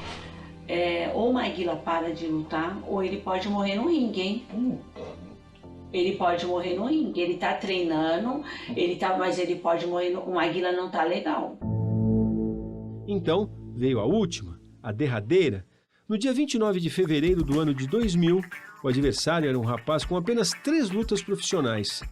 ou o Maguila para de lutar, ou ele pode morrer no ringue, hein? Ele pode morrer no ringue, ele tá treinando, mas ele pode morrer, o Maguila não tá legal. Então, veio a última, a derradeira. No dia 29 de fevereiro do ano de 2000, o adversário era um rapaz com apenas 3 lutas profissionais.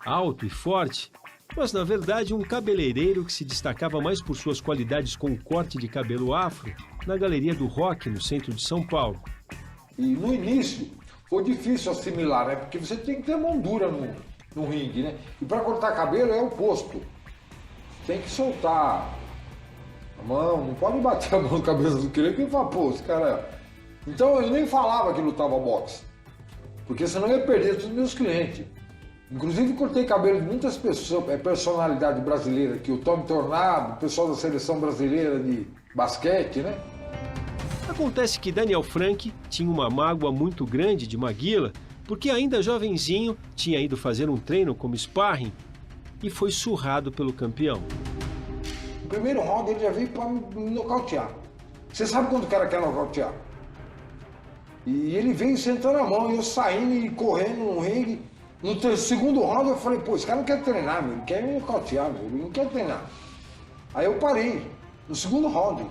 Alto e forte, mas na verdade um cabeleireiro que se destacava mais por suas qualidades com o corte de cabelo afro na Galeria do Rock, no centro de São Paulo. E no início foi difícil assimilar, né? Porque você tem que ter mão dura no ringue, né? E para cortar cabelo é o oposto. Tem que soltar a mão, não pode bater a mão no cabeça do cliente e falar, pô, esse cara... Então eu nem falava que lutava boxe. porque senão eu ia perder todos os meus clientes. Inclusive cortei cabelo de muitas pessoas, personalidade brasileira, que o Tony Tornado, o pessoal da seleção brasileira de basquete, né? Acontece que Daniel Frank tinha uma mágoa muito grande de Maguila, porque ainda jovenzinho tinha ido fazer um treino como sparring e foi surrado pelo campeão. No primeiro round ele já veio para me nocautear. Você sabe quando o cara quer nocautear? E ele veio sentando a mão, e eu saindo e correndo no ringue. No segundo round eu falei, pô, esse cara não quer treinar, meu, ele quer me nocautear, meu, ele não quer treinar. Aí eu parei, no segundo round.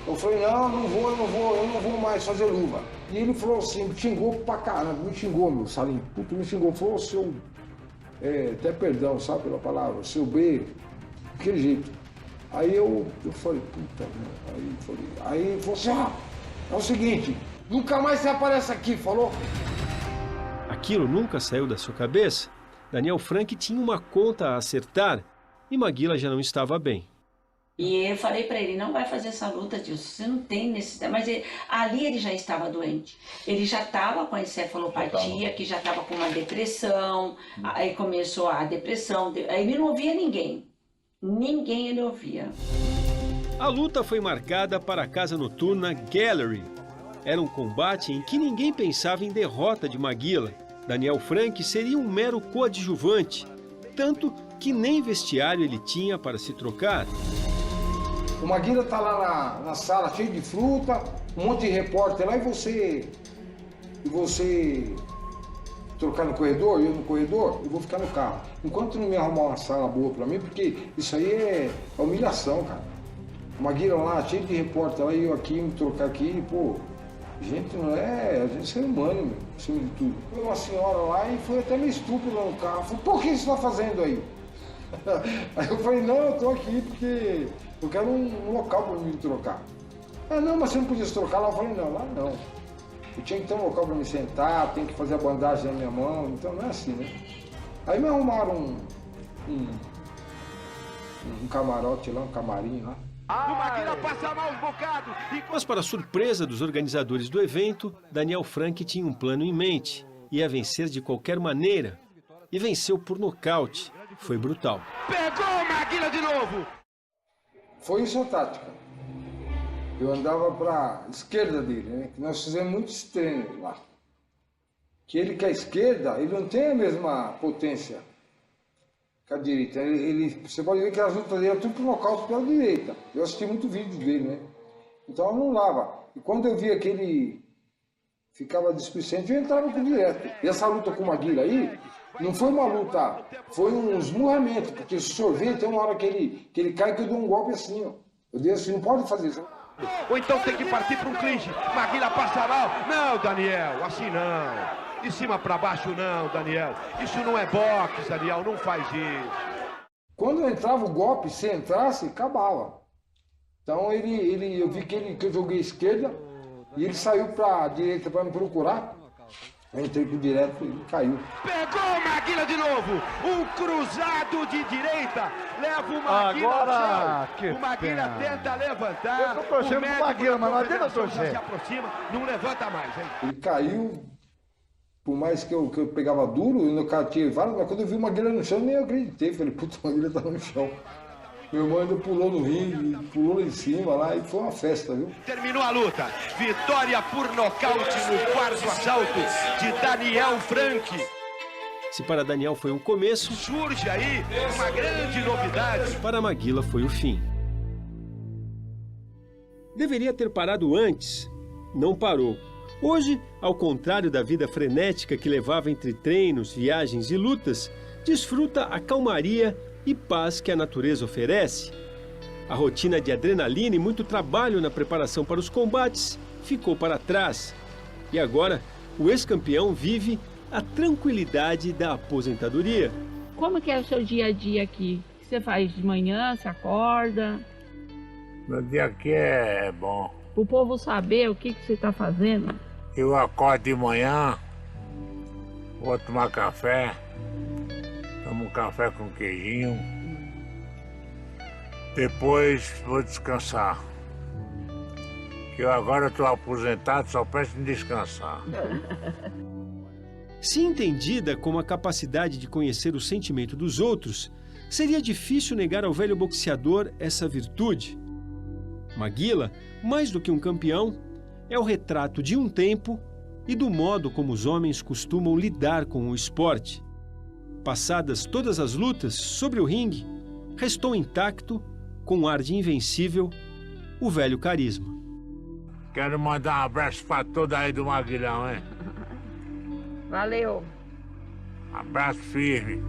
Eu falei, não, eu não vou mais fazer luva. E ele falou assim, me xingou pra caramba, me xingou, meu Salim, puto, me xingou, falou, seu, até perdão, sabe pela palavra, seu B, daquele jeito. Aí eu falei, puta, meu, aí ele falou assim, é o seguinte, nunca mais você aparece aqui, falou? Aquilo nunca saiu da sua cabeça. Daniel Frank tinha uma conta a acertar e Maguila já não estava bem. E eu falei para ele, não vai fazer essa luta, Dilson, você não tem necessidade. Mas ali ele já estava doente. Ele já estava com a encefalopatia, que já estava com uma depressão. Aí começou a depressão. Aí ele não ouvia ninguém. Ninguém ele ouvia. A luta foi marcada para a casa noturna Gallery. Era um combate em que ninguém pensava em derrota de Maguila. Daniel Frank seria um mero coadjuvante, tanto que nem vestiário ele tinha para se trocar. O Maguila tá lá na sala cheio de fruta, um monte de repórter lá, e você trocar no corredor, eu no corredor, eu vou ficar no carro. Enquanto não me arrumar uma sala boa pra mim, porque isso aí é humilhação, cara. O Maguila lá, cheio de repórter lá, e eu aqui, me trocar aqui, pô, gente não é, a gente é ser humano, meu, acima de tudo. Foi uma senhora lá e foi até meio estúpida no carro, falou, por que você tá fazendo aí? Aí eu falei, não, eu tô aqui porque eu quero um local para me trocar. Ah, não, mas você não podia se trocar lá? Eu falei, não, lá não. Eu tinha que ter um local para me sentar, tem que fazer a bandagem na minha mão, então não é assim, né? Aí me arrumaram um camarote lá, um camarim lá. O Maguila passa mal um bocado. Mas para surpresa dos organizadores do evento, Daniel Frank tinha um plano em mente. Ia vencer de qualquer maneira. E venceu por nocaute. Foi brutal. Pegou o Maguila de novo! Foi isso a tática. Eu andava para a esquerda dele, né? Que nós fizemos muitos treinos lá. Que ele com a esquerda, ele não tem a mesma potência que a direita. Você pode ver que as lutas dele eram tudo por nocaute pela direita. Eu assisti muito vídeo dele, né? Então eu não dava. E quando eu via que ele ficava displicente, eu entrava com direto. E essa luta com o Maguila aí, não foi uma luta, foi um esmurramento, porque se sorvete tem uma hora que ele cai que eu dou um golpe assim, ó. Eu dei assim, não pode fazer isso. Ou então tem que partir para um clinch. Maguila passa mal. Não, Daniel, assim não. De cima para baixo não, Daniel. Isso não é boxe, Daniel, não faz isso. Quando entrava o golpe, se entrasse, acabava. Então eu vi que eu joguei esquerda e ele saiu para a direita para me procurar. Eu entrei pro direto e caiu. Pegou o Maguila de novo. Um cruzado de direita. Leva o Maguila ao chão. O Maguila tenta levantar. Eu tô torcendo pro Maguila, mas não adianta torcer. Se aproxima, não levanta mais, hein? Ele caiu. Por mais que eu pegava duro, eu nocauteei vários, mas quando eu vi o Maguila no chão, nem eu acreditei. Falei, puta, o Maguila tá no chão. Meu irmão ainda pulou no ringue, pulou lá em cima lá, e foi uma festa, viu? Terminou a luta. Vitória por nocaute no quarto assalto de Daniel Frank. Se para Daniel foi um começo, surge aí uma grande novidade. Para Maguila foi o fim. Deveria ter parado antes, não parou. Hoje, ao contrário da vida frenética que levava entre treinos, viagens e lutas, desfruta a calmaria e paz que a natureza oferece. A rotina de adrenalina e muito trabalho na preparação para os combates ficou para trás. E agora, o ex-campeão vive a tranquilidade da aposentadoria. Como que é o seu dia a dia aqui? O que você faz de manhã, você acorda? Meu dia aqui é bom. O povo saber o que você está fazendo? Eu acordo de manhã, vou tomar café. Tomo um café com queijinho. Depois vou descansar. Que eu agora estou aposentado, só penso em descansar. Se entendida como a capacidade de conhecer o sentimento dos outros, seria difícil negar ao velho boxeador essa virtude. Maguila, mais do que um campeão, é o retrato de um tempo e do modo como os homens costumam lidar com o esporte. Passadas todas as lutas sobre o ringue, restou intacto, com um ar de invencível, o velho carisma. Quero mandar um abraço para todos aí do Maguilão, hein? Valeu. Abraço firme.